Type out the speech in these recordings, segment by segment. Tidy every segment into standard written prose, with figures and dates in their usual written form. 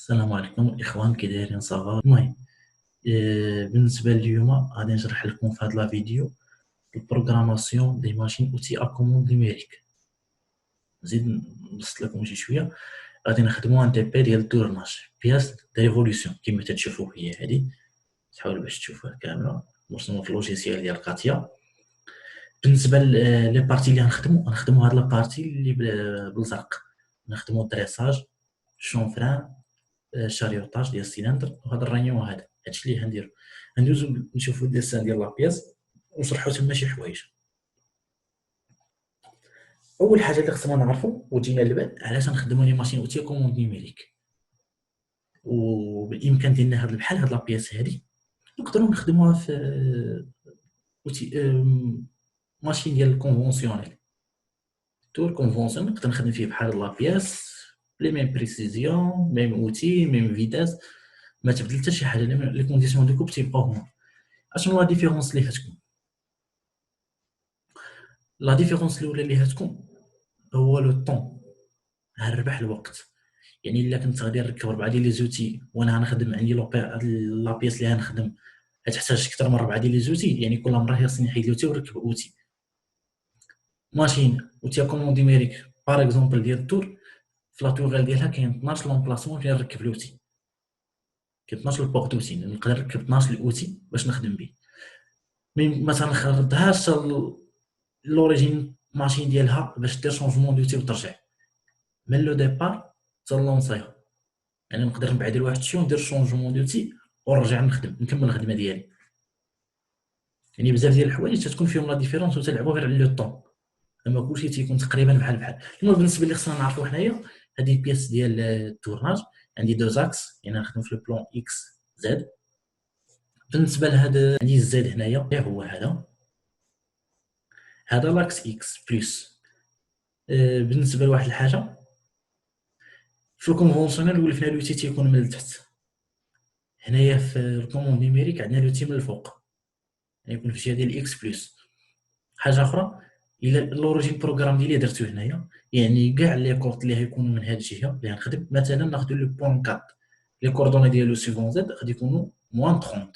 السلام عليكم الاخوان، كي دايرين؟ صافا. المهم بالنسبه لليوم غادي نشرح لكم في هذا لا فيديو البروغراماسيون دي ماشين اوتي ا كوموند نيميريك. نزيد نبسط لكم شي شويه. غادي نخدموا ان تي بي ديال التورناج بياس ديفولوسيون كما تتشوفوا هي هذه. تحاولوا باش تشوفوها كامله مرسومه في اللوجيسيال ديال كاتيا. بالنسبه لي بارتي اللي غنخدموا هاد لا بارتي اللي بالزرق، نخدموا الدريساج، شونفران، شاريوطاج ديال السيلندر. وهذا الرانيون هادشي اللي غنديرو. غندوزو نشوفو الديسان ديال لابياس ونشرحو تما شي حوايج. اول حاجه اللي خصنا نعرفو وتجينا لبعد علاش نخدمو لي ماشين اوتي كوموند نيميريك، وبالامكان ديالنا هاد بحال هاد لابياس هادي نقدروا نخدموها في اوتي ماشين ديال الكونفونسيونيل. تور كونفونسيونيل نقدر نخدم فيه بحال لابياس لي ميم بريسيزيون، ميم اوتي، ميم فيتاس، ما تبدل حتى شي حاجه. لي كونديسيون ديكو تيبقاو هما. اشنو لا ديفيرونس اللي غتكون؟ لا ديفيرونس الاولى اللي غتكون هو لو طون، الربح الوقت. يعني الا كنت غادي نركب 4 ديال لي زوتي وانا غنخدم عندي لا بياس اللي غنخدم غتحتاج اكثر من 4 ديال لي زوتي، يعني كل مره خاصني نحيد لوتي ونركب اوتي. ماشين اوتي كوموند نيميريك باغ اكزومبل ديال التور، في لا توغال ديالها كاين 12 لومبلاسمون فين نركب لوتي، كاين 12 البورت اوتي، نقدر نركب 12 الاوتي باش نخدم به. مي ما تنخرطهاش لوريجين ماشين ديالها باش دير شونجمون دوتي وترجع من لو ديبار حتى لونسيها. يعني نقدر نبعد لواحد الشيء وندير شونجمون دوتي ونرجع نكمل الخدمه ديالي. يعني بزاف ديال الحوايج تتكون فيهم لا ديفيرونس وتلعبوا غير على لو طون، اما كلشي تيكون تقريبا بحال. المهم بالنسبه اللي خصنا نعرفو حنايا هذه بياس ديال التورناج. عندي دو زاكس، يعني نخدم في البلون اكس زد. بالنسبه لهذا عندي الزد هنايا هو هذا لاكس اكس بلس. بالنسبه لواحد الحاجه في الكونفونسيونيل ولفنا لوتي تيكون من التحت، هنايا في الكوموند نيميريك عندنا لوتي من الفوق، يعني يكون في الجهه ديال اكس بلس. حاجه اخرى، الا لوريجين بروغرام ديالي درتو هنايا، يعني كاع لي كورد اللي غيكونوا من هذه الجهه اللي غنخدم، مثلا ناخذ لو بوين 4 لي كوردوني ديالو سيفون زد غادي يكونوا موان 30،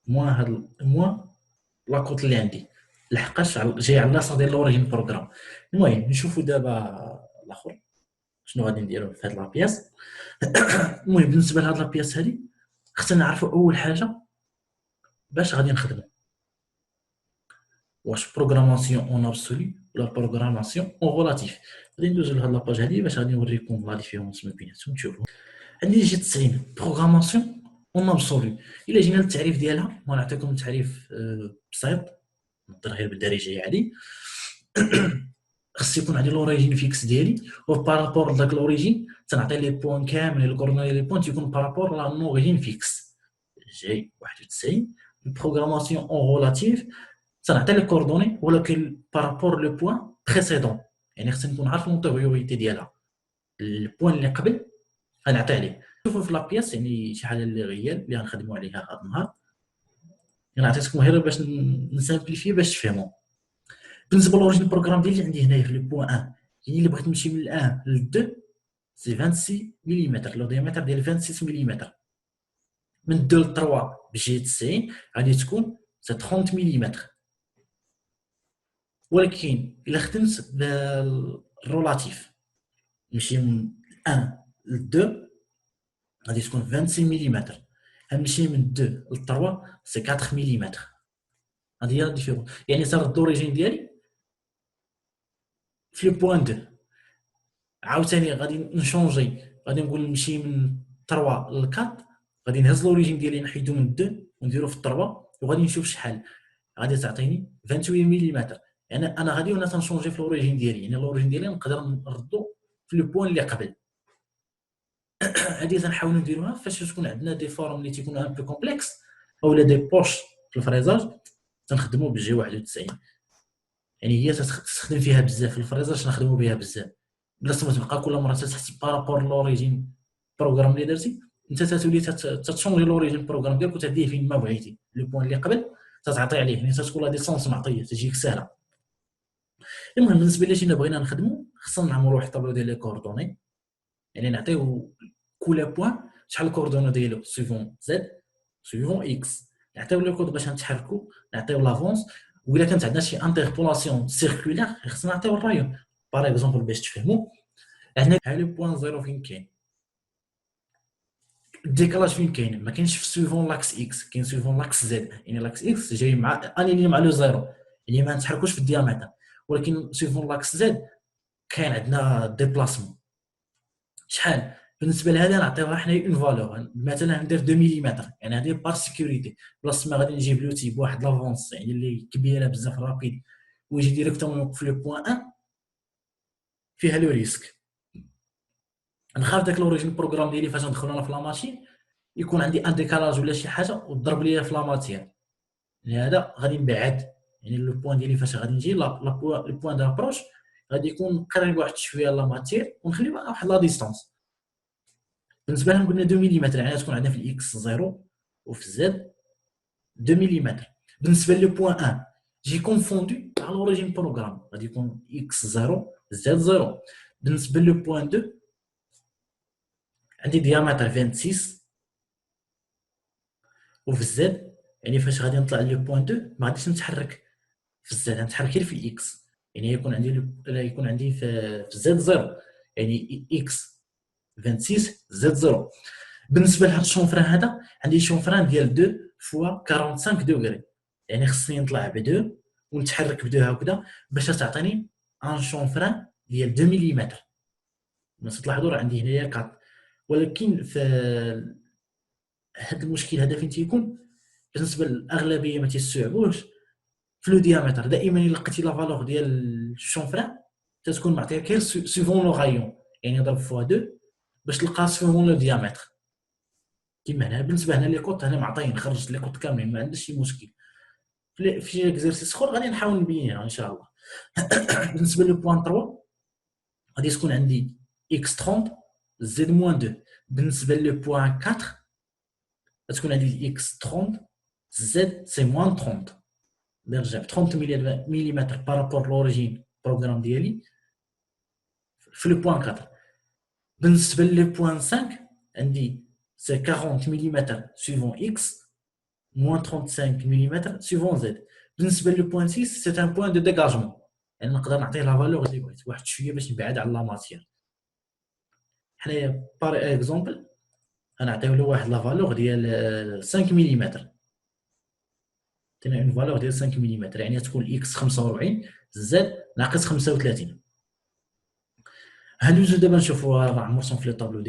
موان هاد موان لاكوت اللي عندي لحقاش جاي على اللاصه ديال لوريجين بروغرام. المهم نشوفوا دابا الاخر شنو غادي نديرو في هاد لابياس. المهم بالنسبه لهاد لابياس هادي خصنا نعرفوا اول حاجه باش غادي نخدموا، واش بروغراماسيون اون ابسولي ولا بروغراماسيون اون غولاتيف. غادي ندوزو لهاد لاباج هادي باش غادي نوريكم لا ديفيرونس ما بيناتهم. تشوفوا عندي جي 90 بروغراماسيون اون ابسولي. الا جينا للتعريف ديالها ونعطيكم تعريف بسيط نهضر غير بالدارجه عادي. خص يكون عندي لوريجين فيكس ديالي، وبارابور لذاك لوريجين تنعطي لي بوين كامل الكورنيل لي بوين تيكون بارابور لا نوريجين فيكس جي 91. البروغراماسيون اون غولاتيف تنعطي لي كوردوني ولكن بارابور لو بوين بريسيدون، يعني خصني نكون عارف لونتيريوريتي ديالها، البوين اللي قبل غنعطي عليه. شوفوا في لابياس يعني شي حاجه اللي غيال اللي غنخدموا عليها هذا النهار، انا عطيتكم غير باش نسامبليفي باش تفهموا. بالنسبه لوريجين بروغرام ديالي عندي هنايا في لو بوين 1، يعني الا بغيت نمشي من 1 ل 2 سي 26 ملم، لو ديامتر ديال 26 ملم. من 2 ل 3 بجي 90 غادي تكون 30 ملم. ولكن الا خدمت بالرولاتيف نمشي من 1 ل 2 غادي تكون 25 ملم. غنمشي من 2 ل 3 سي 4 ملم. هذه هي الديفيرونس. يعني صار الدوريجين ديالي في لو بوين 2. عاوتاني غادي نشونجي، غادي نقول نمشي من 3 ل 4، غادي نهز لوريجين ديالي نحيدو من 2 ونديرو في 3 وغادي نشوف شحال غادي تعطيني 28 ملم. يعني انا غادي وانا تنشونجي في لوريجين ديالي، يعني لوريجين ديالي نقدر نردو في لو بوين اللي قبل. هادي تنحاولوا نديروها فاش تكون عندنا دي فورم اللي تيكونوا ان بو كومبلكس اولا دي بوش في الفريزاج تنخدموا بالجي 91. يعني هي تستخدم فيها بزاف في الفريزاج، نخدموا بها بزاف بلاصه ما تبقى كل مره تحس بارابور لوريجين بروغرام اللي درتي انت تتولي تتشونجي لوريجين بروغرام ديالك وتديه فين ما بغيتي. لو بوين اللي قبل تتعطي عليه، يعني تتكون لا ديسونس معطيه تجيك سهله. المهم بالنسبه لي جينا بغينا نخدموا خصنا نعملوا واحد الطابلو ديال لي كوردوني، يعني نعطيو كل بوين شحال الكوردونو ديالو سيفون زد سيفون اكس، نعطيو لو كود باش نتحركوا، نعطيو لافونس. وإلا كانت عندنا شي انتربولاسيون سيركولير خصنا نعطيو الرايون. باغ اكزومبل باش تفهموا، عندنا ها لو بوين زيرو فين كاين، الديكالاج فين كاين؟ ما كاينش في سيفون لاكس اكس، كاين سيفون لاكس زد، يعني لاكس اكس جاي مع انيلي مع لو زيرو، يعني ما نتحركوش في الديامتر. ولكن سيفون لاكس زد كاين عندنا ديبلاسمون. شحال بالنسبه لهذا نعطيوها حنا اون فالور، مثلا ندير 2 ملم، يعني هذه بار سيكوريتي، بلاص ما غادي نجيب لوتي بواحد لافونس يعني اللي كبيره بزاف رابيد ويجي ديريكتومون يوقف لو بوين 1 فيها لو ريسك. نخاف داك لوريجين بروغرام ديالي فاش ندخل انا في لا ماشين يكون عندي ان ديكالاج ولا شي حاجه وضرب ليا في لا ماتير، لهذا غادي نبعد. يعني لو بوين ديالي فاش غادي نجي لو بوين دابروش غادي يكون قريب واحد شويه لا ماتير ونخلي واحد لا ديستانس. بالنسبه لهم قلنا 2 ملم، يعني تكون عندنا في الاكس 0 وفي الزد 2 ملم. بالنسبه لو بوين 1 جي كونفوندو مع لوريجين بروغرام، غادي يكون اكس 0 زد 0. بالنسبه لو بوين 2 عندي ديامتر 26، وفي الزد يعني فاش غادي نطلع لو بوين 2 ما غاديش نتحرك في الزد، غنتحرك غير في الاكس. يعني يكون عندي في الزد 0، يعني اكس 26 زد 0. بالنسبه لهاد الشونفران هذا عندي شونفران ديال 2 فوا 45 دوغري، يعني خصني نطلع ب 2 ونتحرك ب 2 هكذا باش تعطيني ان شونفران ديال 2 ملم. باش تلاحظوا راه عندي هنايا كات. ولكن في هاد المشكل هذا فين تيكون؟ بالنسبه للاغلبيه ما تيستوعبوش في لو ديامتر. دائما الا لقيتي لا فالور ديال الشونفران تتكون معطيه غير سيفون لو غايون، يعني ضرب فوا 2 باش تلقى سيفون لو ديامتر. كيما هنا بالنسبه هنا لي كوط هنا معطيين، خرجت لي كوط كاملين ما عنديش شي مشكل. في شي اكزرسيس اخر غادي نحاول نبينها ان شاء الله. بالنسبه لو بوين 3 غادي تكون عندي اكس 30 زد موان 2. بالنسبه لو بوين 4 غتكون عندي اكس 30 زد سي موان 30، نرجع ب 30 ملم بارابور لوريجين بروغرام ديالي في لو بوين 4. بالنسبه لو بوين 5 عندي سي 40 ملم سويفون اكس moins 35 ملم سويفون زد. بالنسبه لو بوين 6 سي ان بوين دو ديغاجمون، يعني نقدر نعطيه لا فالور اللي بغيت واحد شويه باش نبعد على لا ماتير. حنايا بار اكزومبل غنعطيو له واحد لا فالور ديال 5 ملم، عطينا اون فالور ديال 5 ملم، يعني تكون الاكس 45 زد ناقص 35. هادو زوج دابا نشوفوها راه مرسوم في الطابلو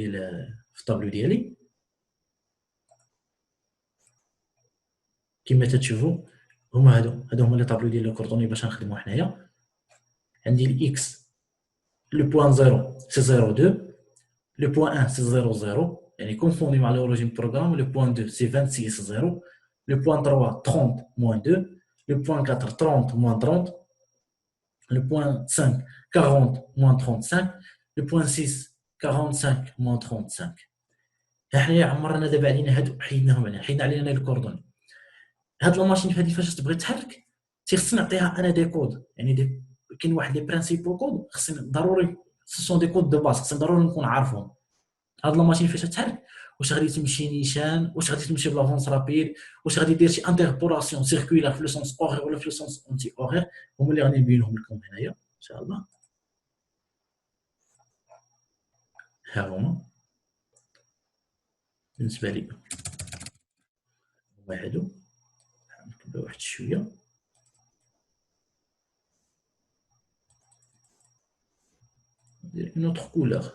في الطابلو ديالي كما تتشوفوا. هما هادو هما لي طابلو ديال الكورطوني باش نخدمو حنايا. عندي الاكس لو بوين 0 سي 0.2، le point 1 c'est 0,0, يعني confondu مع l'origine programme. Le point 2 c'est 26,0, le point 3 30 moins 2, le point 4 30 moins 30, le point 5 40 moins 35, le point 6 45 moins 35. حنا عمرنا دابا علينا هادو حيدناهم، علينا حيدنا علينا الكوردون. هاد لا ماشين هادي فاش تبغي تحرك تيخصني نعطيها انا دي كود، يعني كاين واحد لي برينسيبو كود خصني ضروري سون دي كود دو باس خصني ضروري نكون عارفهم. هاد لا ماشين فاش تحرك واش غادي تمشي نيشان، واش غادي تمشي بلافونس رابيد، واش غادي دير شي انتربولاسيون سيركولير في لو سونس اوغير ولا في لو سونس اونتي اوغير، هما اللي غادي نبينهم لكم هنايا ان شاء الله. ها هما بالنسبه لي هما هادو. نكبر واحد شويه. ندير اون اوتر كولور.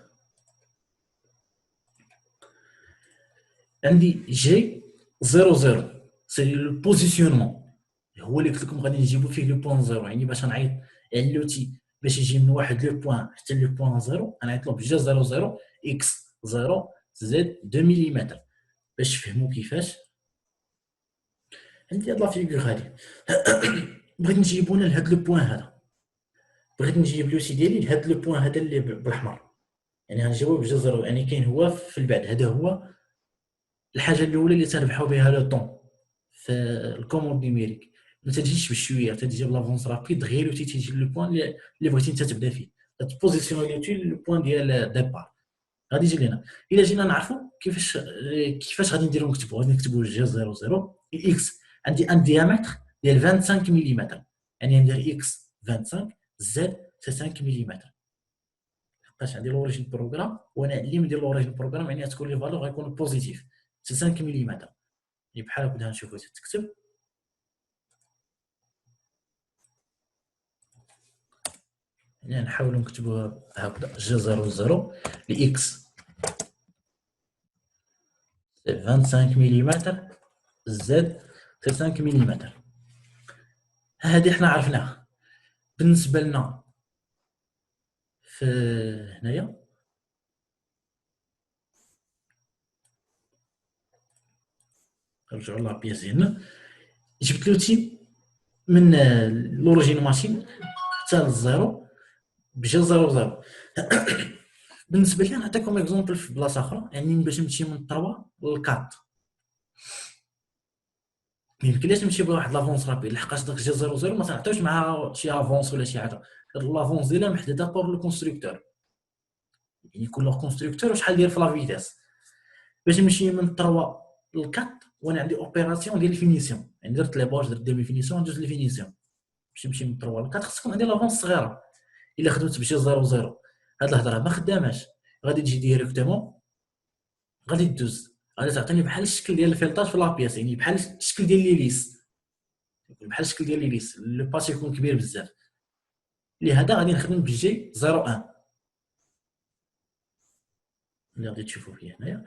عندي جي 00 سي لو بوزيسيونمون، هو اللي قلت لكم غادي نجيبو فيه لو بوين زيرو، يعني باش نعيط يعني لوتي باش يجي من واحد لو بوين حتى لو بوين زيرو غنعيط له بجا 00 اكس 0 زد 2 ملم باش تفهموا كيفاش. عندي هاد لا فيغور هادي بغيت نجيبونا لهاد لو بوين هذا، بغيت نجيب لوتي ديالي لهاد لو بوين هذا اللي بالاحمر، يعني غنجيبو بجا 0، يعني كاين هو في البعد. هذا هو الحاجه الاولى اللي تنربحوا بها لو طون في الكوموند نيميريك. ما تجيش بشويه، تجي بلافونس رابيد غير تيجي لو بوين اللي بغيتي انت تبدا فيه، تبوزيسيوني لو بوين ديال ديبار. غادي يجي لنا. الا جينا نعرفوا كيفاش غادي نديرو نكتبوا، غادي نكتبوا جي 00 اكس. عندي ان ديامتر ديال 25 ملم، يعني ندير اكس 25 زد سي 5 ملم. لقاش عندي لوريجين بروغرام وانا اللي ندير لوريجين بروغرام، يعني تكون لي فالور غيكون بوزيتيف سي 5 ملم. يعني بحال هكا نشوفوا تكتب. يعني نحاولوا نكتبوها هكذا جي 00 لاكس 25 ملم زد 5 ملم. هذه حنا عرفناها. بالنسبه لنا في هنايا نرجعوا لابيس ديالنا، جبت لوتي من لوريجين ماشين حتى للزيرو بجي 00. بالنسبه لي نعطيكم اكزومبل في بلاصه اخرى، يعني باش نمشي من 3 ل 4 ميمكنليش نمشي بواحد لافونس رابيد، لحقاش داك جي 00 ما تنعطيوش معها شي افونس ولا شي حاجه. لافونس ديالها محدده بور لو كونستركتور، يعني كل كونستركتور وشحال داير في لا فيتاس. باش نمشي من 3 ل 4 وانا عندي اوبيراسيون ديال الفينيسيون، يعني درت لي باج، درت ديمي فينيسيون، ندوز لي فينيسيون. باش نمشي من 3 ل 4 خص تكون عندي لافونس صغيره. الا خدمت بشي 00 هاد الهضره ما خداماش، غادي تجي ديريكتومون غادي دوز، غادي تعطيني بحال الشكل ديال الفلتاج في لابياس، يعني بحال الشكل ديال ليليس، بحال الشكل ديال ليليس لو باس يكون كبير بزاف. لهذا غادي نخدم بالجي 01 اللي غادي تشوفوا فيه هنايا.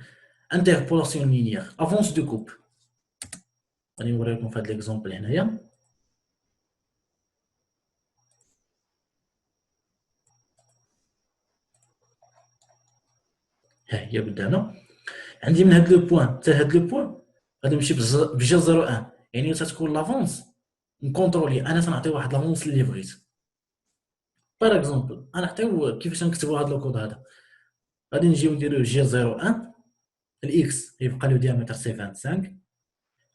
انتربولاسيون لينيير افونس دو كوب. غادي نوريكم في هذا ليكزومبل هنايا. ها هي قدامنا. عندي من هاد لو بوين حتى هاد لو بوين غادي نمشي بجي 01، يعني تتكون لافونس نكونترولي انا تنعطي واحد لافونس اللي بغيت. بار اكزومبل انا نعطيو كيفاش نكتبوا هاد الكود هذا. غادي نجيو نديرو جي 01 الاكس يبقى له ديامتر سي 25،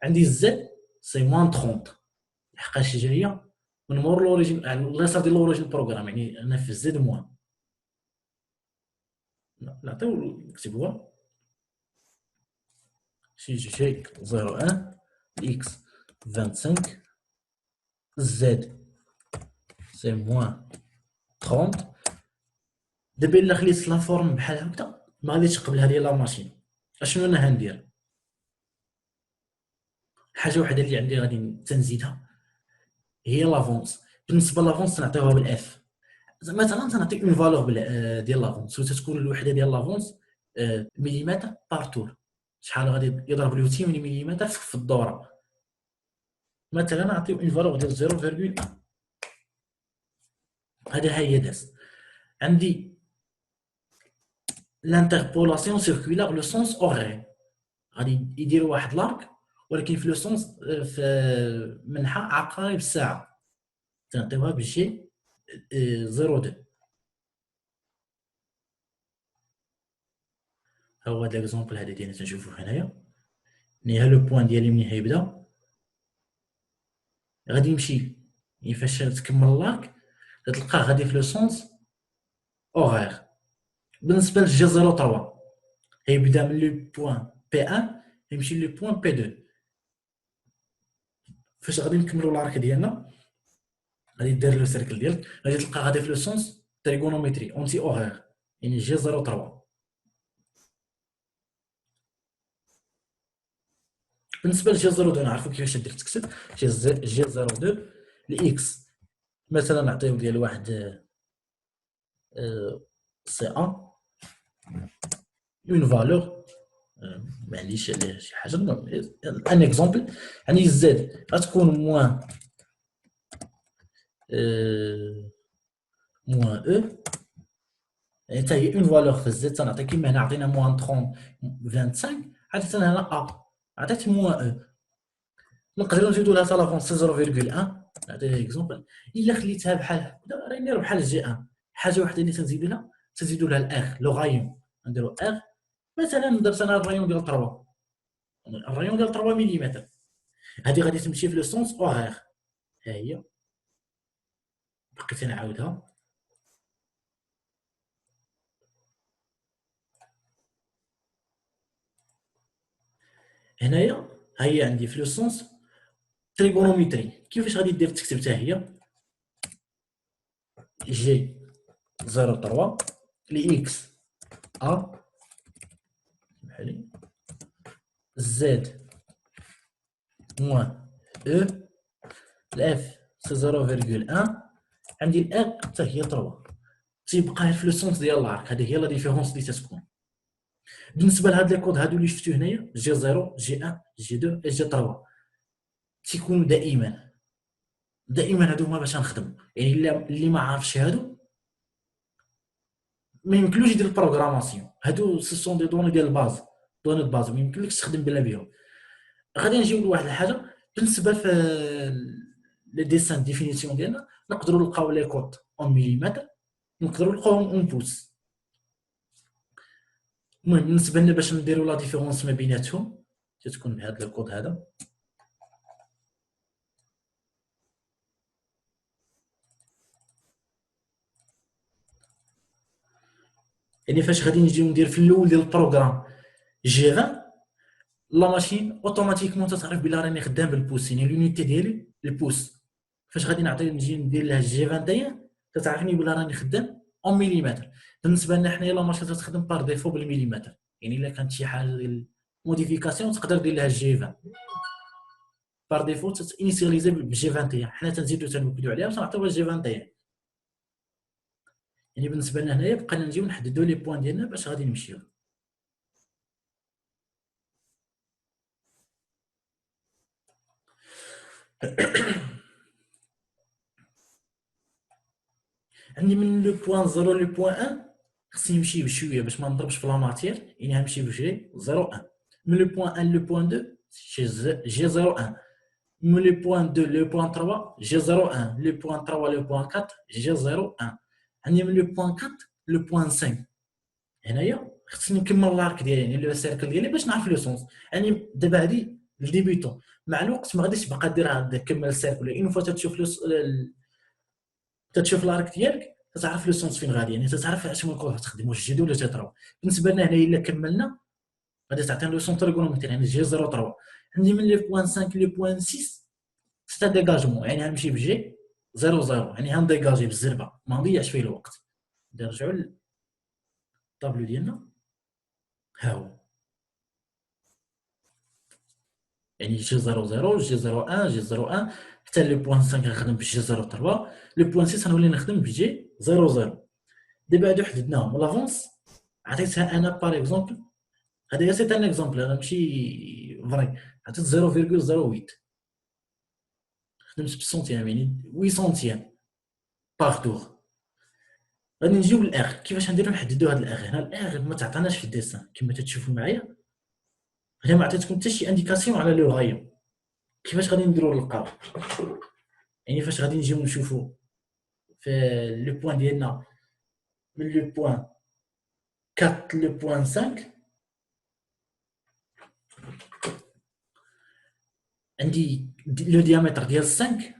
عندي الزد سي موان 30 لحقاش جايه من مور لوريجين، يعني اليسار ديال لوريجين بروغرام، يعني انا في الزد موان. نعطيو نكتبوها شي جي 01 اكس 25 زد سي موان 30. دابا الا خليت لا فورم بحال هكذا ما غاديش تقبلها لي لا ماشين. اشنو انا غندير؟ حاجه وحده اللي عندي غادي تنزيدها هي لافونس. بالنسبه لافونس نعطيوها بالاف. مثلا تنعطي اون فالور ديال لافونس وتتكون الوحده ديال لافونس مليمتر بار تور. شحال غادي يضرب لي 8 ملم في الدوره. مثلا نعطيو اون فالور ديال 0.1. هذا هي داز. عندي لانتربولاسيون سيركولار لو سونس اورير، غادي يديروا واحد لارك ولكن في لو سونس في منحى عقارب الساعه، تنعطيوها بشي 0.2. ها هو هذا ليكزومبل هذا ديالنا تنشوفوه هنايا. ها لو بوين ديالي منين غيبدا غادي يمشي، يعني فاش تكمل لارك تلقاه غادي في لو سونس اورير. بالنسبه للجي 03 غيبدا من لو بوين بي 1 يمشي لو بوين بي 2. فاش غادي نكملوا لارك ديالنا غادي دير لو سيركل ديالك غادي تلقى غادي في لو سونس تريغونومتري اونتي اورير، يعني جي 03. بالنسبه لجي 02 نعرفوا كيفاش دير تكتب جي 02 لاكس. مثلا نعطيو ديال واحد سي ان اون فالور، ما عنديش عليه شي حاجه. ان اكزومبل يعني الزد غتكون موان موان او، يعني حتى هي اون فالور في الزد تنعطي كيما هنا عطينا موان 30 25 عطيت انا هنا ا عطيت موان او. نقدروا نزيدوا لها لافونس 0.1. نعطي اكزومبل الا خليتها بحال هكذا راه ندير بحال جي ان. حاجه وحده اللي تنزيدوا لها الاخ لو غايون نديروا اخ. مثلا درت انا الرايون ديال 3، الرايون ديال 3 ملم، هذه غادي تمشي في لو سونس اوغير. ها هي بقيت نعاودها. هنايا ها هي عندي في لو سونس تريغونوميتري. كيفاش غادي دير تكتب حتى هي جي 03 لي اكس ا بحالي زد موان او الاف سي 0.1 عندي الار حتى هي 3 تيبقى في لو سونس ديال الارك. هذه هي لا ديفيرونس اللي تتكون بالنسبه لهاد لي كود هادو اللي شفتو هنايا جي 0 جي 1 جي 2 جي 3 تيكونوا دائما هادو هما باش نخدم. يعني اللي ما عارفش هادو ما يمكنلوش يدير البروغراماسيون. هادو سي سون دي دوني ديال الباز، دوني الباز ما يمكنلكش تخدم بلا بهم. غادي نجيو لواحد الحاجه بالنسبه في لي ديسان ديفينيسيون ديالنا، نقدروا نلقاو لي كود اون مليمتر، نقدروا نلقاوهم اون بوس. المهم بالنسبه لنا باش نديروا لا ديفيرونس ما بيناتهم تتكون بهذا الكود هذا. يعني فاش غادي نجيو ندير في الاول ديال البروغرام جي 20 لا ماشين اوتوماتيكمون تتعرف بلا راني خدام بالبوس، يعني لونيتي ديالي البوس. فاش غادي نجي ندير لها جي 21 تتعرفني بلا راني خدام اون مليمتر. بالنسبه لنا حنايا لا ماشين تخدم بار ديفو بالمليمتر، يعني الا كانت شي حاجه ديال موديفيكاسيون تقدر دير لها جي 20 بار ديفو تانيسياليزي بجي 21. حنا تنزيدو تنوكدو عليها وتنعطيوها جي 21. يعني بالنسبه لنا هنايا بقينا نجيو نحددو لي بوين ديالنا باش غادي نمشيو. عندي من لو بوين 0 لو بوين 1 خصني نمشي بشويه باش ما نضربش في لا ماتير، يعني غنمشي بشويه 0 1. من لو بوين 1 لو بوين 2 جي 0 1. من لو بوين 2 لو بوين 3 جي 0 1. لو بوين 3 لو بوين 4 جي 0 1. عندي من لو بوين 4 لو بوين 5 هنايا خصني نكمل لارك ديالي، يعني لو سيركل ديالي باش نعرف لو سونس. يعني دابا هادي الديبيتون مع الوقت ما غاديش تبقى دير هاد كمل السيركل. اون فوا تتشوف لارك ديالك تتعرف لو سونس فين غادي، يعني تتعرف اش من كود تخدم، واش جي 2 ولا جي 3. بالنسبه لنا هنا الا كملنا غادي تعطينا لو سون تريغونومتري، يعني جي 0 3. عندي من لي بوين 5 لي بوين 6 ستا ديغاجمون، يعني غنمشي بجي 0 0، يعني غنديغاجي بالزربه ما نضيعش فيه الوقت. نرجعوا للطابلو ديالنا ها هو، يعني جي 0 0 جي 0 1 جي 0 1 حتى لو بوين 5 غنخدم بجي 0 3. لو بوين 6 غنولي نخدم بجي 0 0. دابا هادو حددناهم لافونس عطيتها انا باغ اكزومبل. هذا سي ان اكزومبل، انا ماشي فري. عطيت 0.08 خدمت بالسنتيام، يعني 8 سنتيام باغ تور. غادي نجيو للاخ. كيفاش غنديرو نحددو هاد الاخ؟ هنا الاخ ما تعطيناش في الديسان كما تتشوفوا معايا، هنا ما عطيتكم حتى شي انديكاسيون على لو غايون. كيفاش غادي نديرو نلقاو؟ يعني فاش غادي نجيو نشوفوا في لو بوين ديالنا من لو بوين 4 لو بوين 5 عندي لو ديامتر ديال 5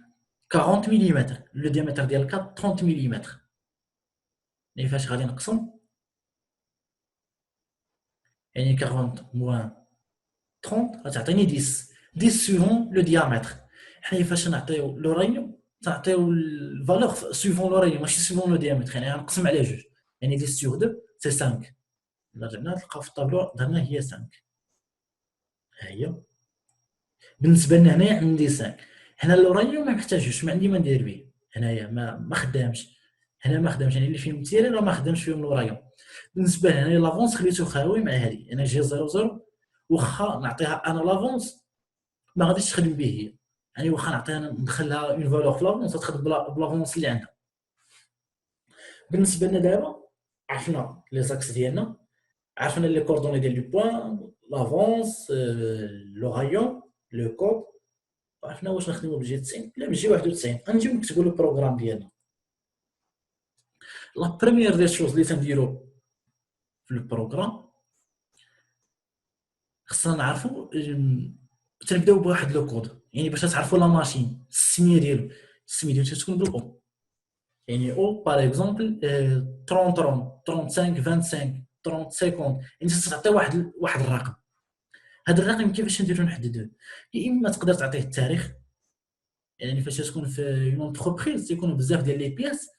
40 ملم، لو ديامتر ديال 4 30 ملم. يعني فاش غادي نقسم يعني 40 موان 30 غتعطيني 10 10 سيغون لو ديامتر. حنا فاش نعطيو لو رايون تعطيو الفالور سيغون لو رايون ماشي سيغون لو ديامتر، يعني غنقسم على جوج، يعني 10 سيغ 2 سي 5. الا رجعنا تلقاو في الطابلو درنا هي 5. ها هي بالنسبه لنا هنايا عندي 5. هنا لو رايون ما محتاجوش، ما عندي ما ندير به. هنايا ما خدامش، هنا ما خدامش، يعني اللي فيهم متيري راه ما خدامش فيهم لو رايون. بالنسبه لهنا لافونس خليته خاوي مع هذه، انا جي 0 0 واخا نعطيها انا لافونس ما غاديش تخدم به هي، يعني واخا نعطيها ندخلها اون فالور في لافونس تخدم بلافونس اللي عندها. بالنسبه لنا دابا عرفنا لي زاكس ديالنا، عرفنا لي كوردوني ديال لو بوين لافونس لو رايون لو كود، عرفنا واش نخدموا بجي 90 ولا بجي 91. غنجيو نكتبوا لو بروغرام ديالنا. لا بروميير دي شوز اللي تنديرو في البروغرام خصنا نعرفوا تنبداو بواحد لو كود، يعني باش تعرفوا لا ماشين السميه ديالو. السميه ديالو تكون بالاو، يعني او باغ اكزومبل 30 30 35 25 30 50، يعني تعطي واحد الرقم. هذا الرقم كيفاش نديرو نحددوه؟ يا اما تقدر تعطيه التاريخ، يعني فاش تكون في اون انتربريز تيكونوا بزاف ديال لي بياس،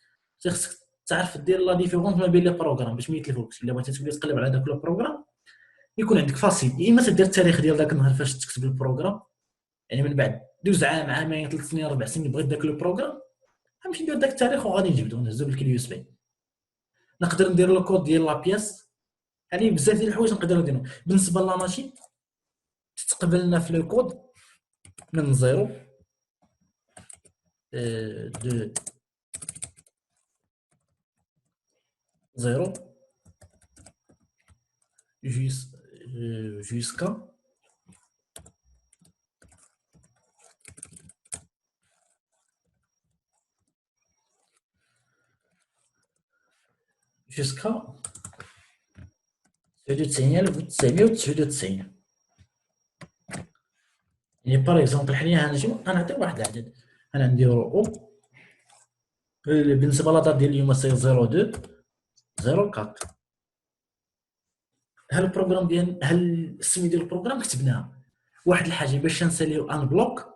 خصك تعرف دير لا ديفيرونس ما بين لي بروغرام باش ما يتلفوكش. الا بغيتي تولي تقلب على داك لو بروغرام يكون عندك فاسيل، يا اما تدير التاريخ ديال داك النهار فاش تكتب البروغرام، يعني من بعد دوز عام عامين 3 سنين 4 سنين بغيت داك لو بروغرام غنمشي ندير داك التاريخ وغادي نجبدو نهزو بالكلي يو اس بي. نقدر ندير لو كود ديال لا بياس، يعني بزاف ديال الحوايج نقدروا نديرهم. بالنسبه لا ماشين تتقبلنا في لو كود من 0 دو 0 jusqu'à jusqu'à 1999. يعني باغ اكزومبل حنايا غنجيو غنعطيو واحد العدد، انا نديرو او بالنسبه لا ديال اليوم سي 02 04. هل البروغرام ديال هل السميه ديال البروغرام كتبناها واحد الحاجه باش نساليو ان بلوك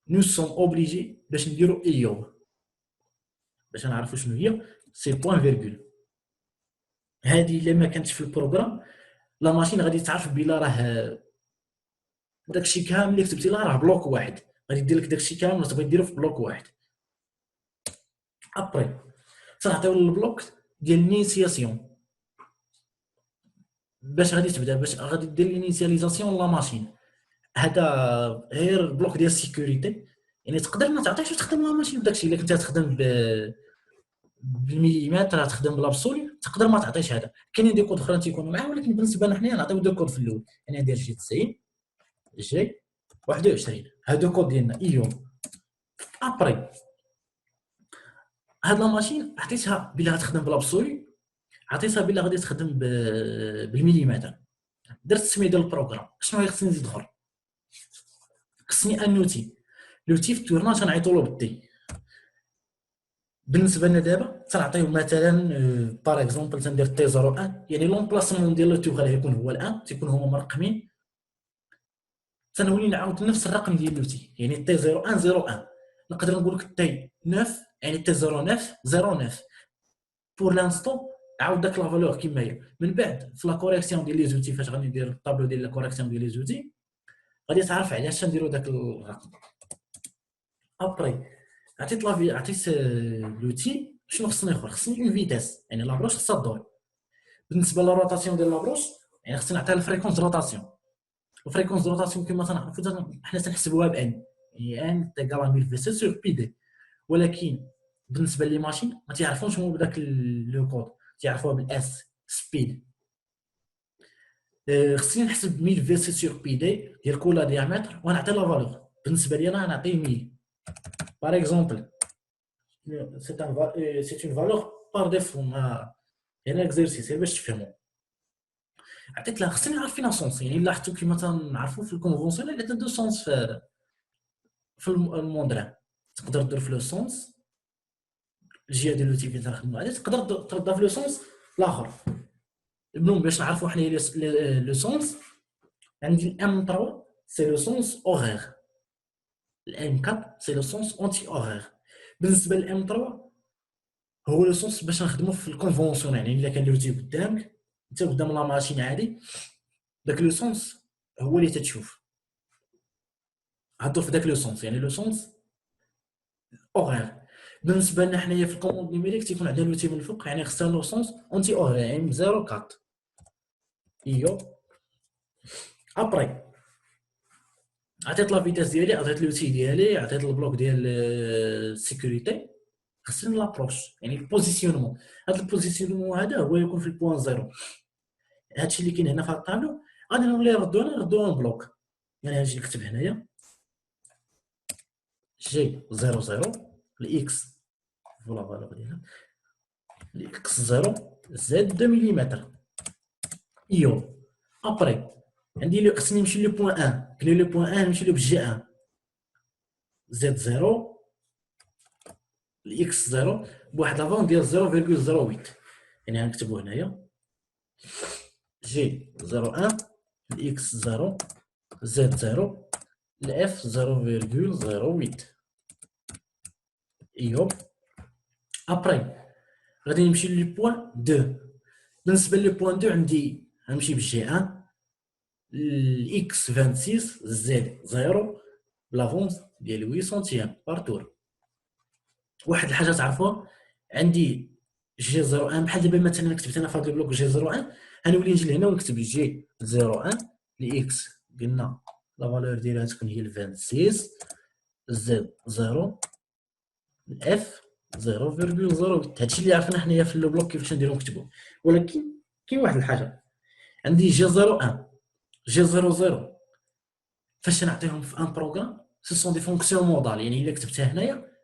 نو سون اوبليجي باش نديرو ايوب باش نعرفوا شنو هي سي بوين فيرغول. هذه الا ما كانتش في البروغرام لا ماشين غادي تعرف بلا راه داكشي كامل اللي كتبتي لها راه بلوك واحد، غادي دير لك داكشي كامل تبغي ديرو في بلوك واحد. ابري تنعطيو البلوك ديال الانيسياسيون باش غادي تبدا، باش غادي دير الانيسياليزاسيون لا ماشين. هذا غير البلوك ديال السيكوريتي، يعني تقدر ما تعطيش وتخدم لا ماشين بداكشي. الا كنت تخدم بالمليمتر تخدم بالابسولي تقدر ما تعطيش هذا. كاينين دي كود اخرين تيكونوا معاه، ولكن بالنسبه لنا حنايا نعطيو دو كود في الاول، يعني ندير جي 90 جي 21 هادو كود ديالنا ايوم. ابري هاد لا ماشين عطيتها بلا غتخدم بالابسولي، عطيتها بلا غادي تخدم بالمليمتر. درت السميه ديال البروغرام، شنو هي خصني نزيد اخر؟ خصني ان نوتي، لوتي في التورناج غنعيطوا له بالدي. بالنسبه لنا دابا تنعطيو مثلا باغ اكزومبل تندير تي 01 يعني لومبلاسمون ديال لو توغ غيكون هو الان، تيكون هما مرقمين. تنولي نعاود نفس الرقم ديال لوتي، يعني تي 01 01 نقدر نقول لك تي 9 يعني تي 09 09 بور لانستون عاود داك لا فالور كيما هي. من بعد في لا كوريكسيون ديال لي زوتي فاش غادي ندير الطابلو ديال لا كوريكسيون ديال لي زوتي غادي تعرف علاش نديرو داك الرقم. ابري عطيت لوتي شنو خصني اخر؟ خصني اون فيتاس، يعني لابروش خصها تدور. بالنسبه للروتاسيون ديال لابروش يعني خصني نعطيها الفريكونس روتاسيون. الفريكونس روتاسيون كما تنعرفوا حنا تنحسبوها بان، يعني ان تيكال 1000 في سي سور بي دي. ولكن بالنسبه لي ماشين ما تيعرفوش هما بداك لو كود، تيعرفوها بالاس سبيد. خصني نحسب 1000 في سي سور بي دي ديال كل ديامتر ونعطي لا فالور. بالنسبه لي انا نعطي 1000 باغ اكزومبل. c'est une valeur par défaut. يعني اكزرسيس باش تفهموا. عطيت لها خصني نعرف فين سونس، يعني لاحظتوا كيما تنعرفوا في الكونفونسيونيل عطيت دو سونس في الموندران. تقدر دير في لو سونس الجهه ديال لوتي فين تنخدموا عليه، تقدر ترد في لو سونس الاخر. المهم باش نعرفوا حنا لو سونس عندي الام 3 سي لو سونس اورير، الام 4 سي لو سونس اونتي اورير. بالنسبه للام 3 هو لو سونس باش نخدموا في الكونفونسيونيل، يعني الا كان لوتي قدامك انت قدام لا ماشين عادي داك لو سونس هو اللي تتشوف. هادو في داك لو سونس يعني لو سونس اورير. بالنسبه لنا حنايا في الكوموند نيميريك تيكون عندنا لوتي من الفوق، يعني خصنا لو سونس اونتي اورير يعني 04 ايو. ابري عطيت لا فيتاس ديالي، عطيت لوتي ديالي، عطيت البلوك ديال السيكوريتي. خصني لابروش يعني البوزيسيونمون. هذا البوزيسيونمون هذا هو يكون في البوان زيرو. هادشي اللي كاين هنا في الطابلو غادي نولي نردو بلوك. يعني غنجي نكتب هنايا جي 00 الاكس فوالا فالور ديالها الاكس 0 زد 2 ملم ايو. ابري عندي لي خصني نمشي لو بوين 1 كلي لو بوين 1 نمشي له بالجي 1 زد 0 الاكس 0 بواحد لافون ديال 0.08 يعني غنكتبو هنايا جي 01 الاكس 0 زد 0 الاف 0.08. ايوب ابري غادي نمشي لي بوين 2. بالنسبه لي بوين 2 عندي غنمشي بالجي 1 الاكس 26 زد 0 لافونس ديال 8 سنتيام بار تور. واحد الحاجه تعرفوها عندي جي 01 بحال دابا مثلا كتبت انا في هذا البلوك جي 01 غنولي نجي لهنا ونكتب جي 01 لاكس قلنا لا فالور ديالها تكون هي 26 زد 0 اف 0.0. هادشي اللي عرفنا حنايا في البلوك كيفاش نديرو نكتبو. ولكن كاين واحد الحاجه عندي جي 01 جي 00 فاش نعطيهم في ان بروغرام سو سون دي فونكسيون مودال. يعني الا كتبتها هنايا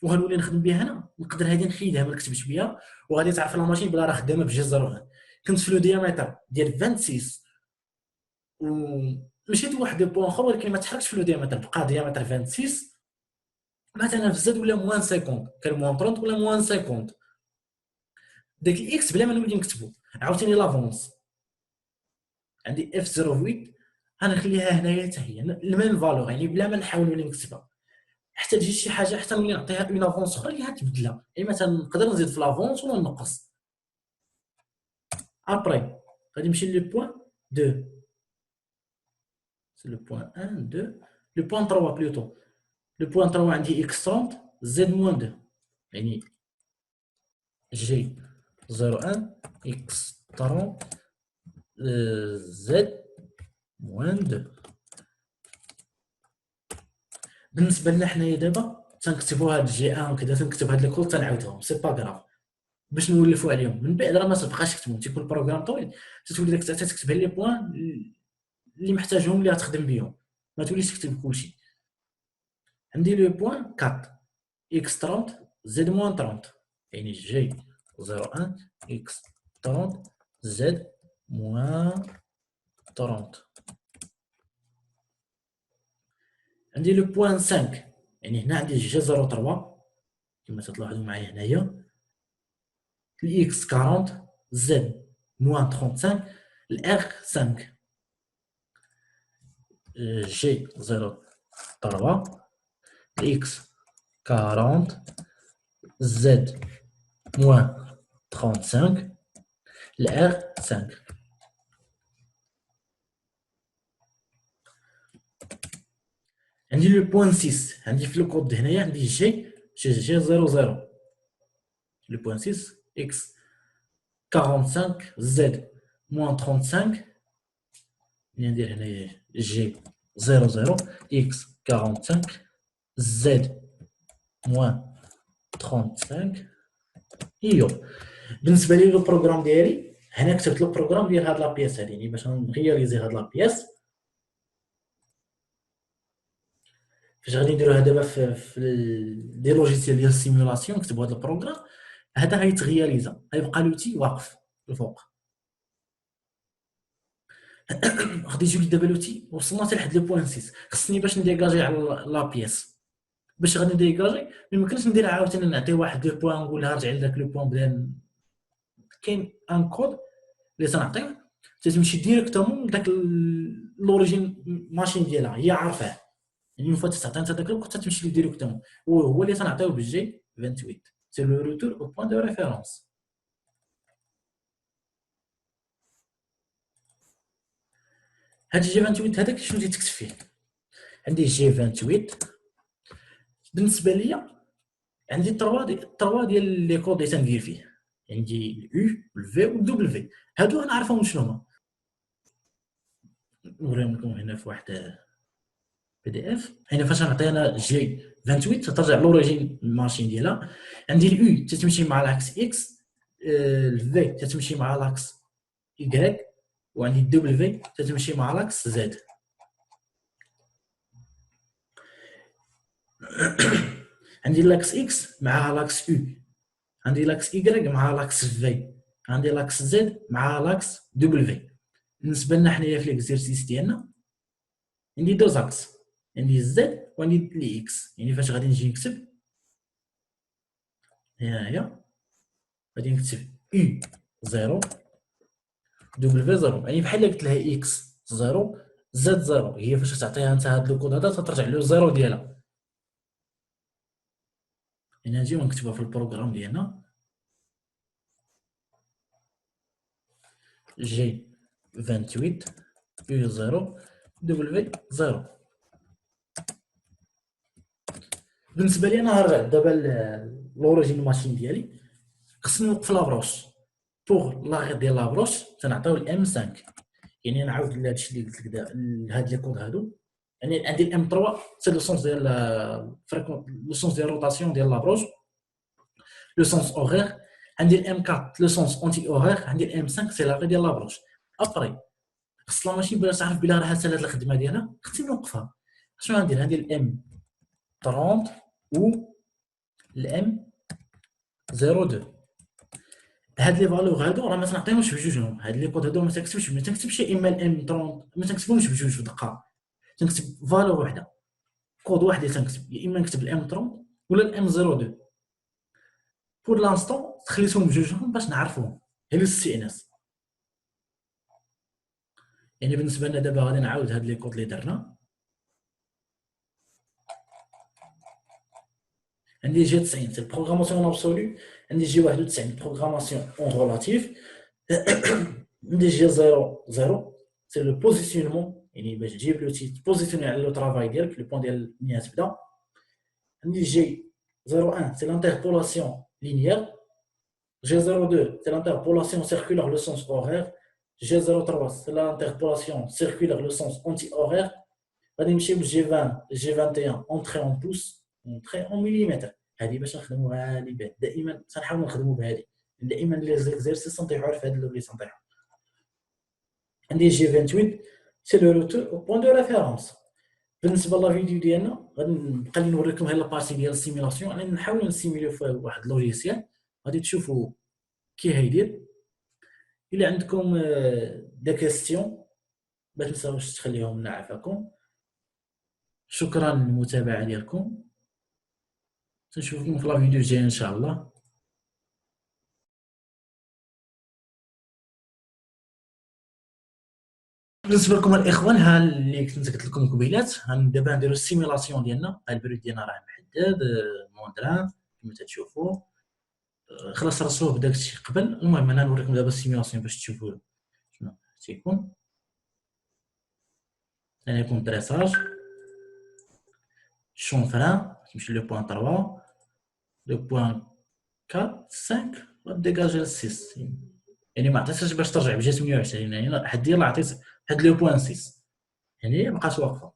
وغنولي نخدم بها هنا نقدر هادي نحيدها ما نكتبش بها وغادي تعرف لا ماشين بلا راه خدامه بجي 01. كنت في لو ديامتر ديال 26 ومشيت لواحد بوان اخر ولكن ما تحركش في لو ديامتر بقى ديامتر 26 مثلا في زاد ولا موان 50 كان موان 30 ولا موان 50 داك الاكس بلا ما نولي نكتبو. عاوتاني لافونس عندي اف 08 غنخليها هنايا حتى هي الميم فالور يعني بلا ما نحاول نولي نكتبها حتى تجي شي حاجه حتى نولي نعطيها اون افونس اخرى اللي غتبدلها. يعني مثلا نقدر نزيد في لافونس ولا نقص. ابري غادي نمشي لو بوين 2 سي لو بوين 1 2 لو بوين 3 بلوتو. لو بوين 3 عندي اكس 30 زد موان 2 يعني جي 01 اكس 30 زد موان 2. بالنسبه لنا حنايا دابا تنكتبوا هاد جي 1 وكذا تنكتب هاد الكود تنعاودهم سي با كراف باش نولفوا عليهم من بعد راه ما تبقاش تكتبهم تيكون البروغرام طويل تتولي داك الساعه تكتب لي بوين اللي محتاجهم اللي غتخدم بهم ما توليش تكتب كلشي. عندي لو بوين 4 اكس 30 زد موان 30 يعني جي 01 اكس 30 زد موان 30. عندي لو بوين 5 يعني هنا عندي جي 03 كما تلاحظوا معايا هنايا الاكس 40 زد موان 35 الار 5 جي 03 اكس 40 زد موان 35 الار 5. عندي لو بوين 6 عندي في الكود هنايا عندي جي 00 لو بوين 6 اكس 45 زد موان 35 ندير هنايا جي 00 اكس 45 زد موان 35. ايوا بالنسبه لي لو بروغرام ديالي هنا كتبت له بروغرام ديال هاد لابياس هادي يعني باش نغياليزي هاد لابياس فاش غادي نديروها دابا في دي لوجيسيال ديال السيمولاسيون نكتبوا هاد البروغرام هذا غيتغياليزا غيبقى لوتي واقف الفوق. غادي يجيو لي دابا لوتي وصلنا حتى لحد لو بوين 6 خصني باش نديكاجي على لابياس باش غادي نديكاجي ما يمكنش ندير عاوتاني نعطي واحد لو بوين نقولها رجع لذاك لو بوين بلا كاين ان كود اللي تنعطيه تتمشي ديريكتومون لذاك لوريجين ماشين ديالها هي عارفاه يعني اون فوا تعطي انت داك الكود تتمشي ليه ديريكتومون وهو اللي تنعطيو بالجي 28 سي لو روتور او بوين دو ريفيرونس. هاد الجي 28 هذاك شنو تكتب فيه عندي جي 28 بالنسبه ليا عندي 3 ديال لي كود اللي تندير فيه عندي اليو والفي والدبليو هادو انا عارفهم شنو هما نوريهم لكم هنا في واحد بي دي اف. هنا فاش نعطي انا جي 28 ترجع لوريجين الماشين ديالها عندي اليو تتمشي مع لاكس اكس الفي تتمشي مع لاكس y وعندي الدبليو تتمشي مع لاكس زد. عندي لاكس اكس مع لاكس يو عندي لاكس y مع لاكس في عندي لاكس زد مع لاكس دبليو. بالنسبه لنا حنايا في ليكزيرسيس ديالنا عندي دو زاكس عندي الزد وعندي الاكس يعني فاش غادي نجي نكتب هنايا غادي نكتب يو 0 دبليو زيرو، يعني بحال قلت لها اكس زيرو زد زيرو، هي فاش تعطيها انت هاد الكود هذا ترجع له الزيرو ديالها. يعني نجيو نكتبها في البروغرام ديالنا جي 28 يو زيرو دبليو زيرو. بالنسبه لي انا هرجع دابا لوريجين ماشين ديالي، خصني نوقف لابروش. بوغ لاغي ديال لابروش تنعطيو الام 5، يعني نعاود لهادشي اللي قلت لك هاد لي كود هادو. يعني عندي الام 3 سي لو سونس ديال لو سونس ديال روتاسيون ديال لابروش، لو سونس اوغير. عندي الام 4 لو سونس اونتي اوغير. عندي الام 5 سي لاغي ديال لابروش. ابري خص لا ماشين باش تعرف بلا راها سالات الخدمه ديالها خصني نوقفها. شنو غندير؟ عندي الام 30 و الام 02. هاد لي فالور هادو راه ما تنعطيهمش بجوجهم. هاد لي كود هادو ما تنكتبش يا اما الام 30، ما تنكتبهمش بجوج في دقه، تنكتب فالور وحده، كود واحد اللي تنكتب، يا اما نكتب الام 30 ولا الام 02. بور لانستون خليتهم بجوجهم باش نعرفوهم، هي الاستئناس. يعني بالنسبه لنا دابا غادي نعاود هاد لي كود اللي درنا. عندي جي 90 سي البروغراماسيون ابسولو، عندي جي 91 بروغراماسيون اون ريلاتيف، عندي جي 00 سي لو بوزيسيونمون، يعني باش تجيب لو تبوزيسيوني على لو ترافاي ديالك لو بوين ديال منين تبدا. عندي جي 01 سي لانتربولاسيون لينيير، جي 02 سي لانتربولاسيون سيركولار لو سونس اورير، جي 03 سي لانتربولاسيون سيركولار لو سونس اونتي اورير. غادي نمشيو لجي 20 جي 21 اونتري اون بوس اونتري اون مليمتر. هذه باش نخدموا هذه دائما تنحاولوا نخدموا بهذه، دائما لي زيكزيرسيس تنطيحوا في هذا اللي تنطيحوا. عندي جي 28 سي لو روتور او بوين دو ريفيرونس. بالنسبه لا فيديو ديالنا غادي نبقى نوريكم هاد لابارتي ديال السيميلاسيون، يعني نحاولوا نسيميليو في واحد لوجيسيال غادي تشوفوا كي هيدير. الا عندكم دي كيستيون ما تنساوش تخليهم لنا عافاكم. شكرا للمتابعه ديالكم، نشوفكم في لا فيديو الجايه ان شاء الله. بالنسبه لكم الاخوان، ها اللي كنت قلت لكم قبيلات، دابا نديرو السيميلاسيون ديالنا. ها البريد ديالنا راه محدد موندران كما تشوفوا، خلاص رسلوه بداك الشيء قبل. المهم انا نوريكم دابا السيميلاسيون باش تشوفوا شنو تيكون. انا يكون دريساج شونفران، تمشي لو بوين 3 لو بوين 4 5 وديجاجي 6، يعني ما عطيتهاش باش ترجع بجات 120، يعني حد يلاه عطيت هاد لو بوين 6 يعني بقات واقفه.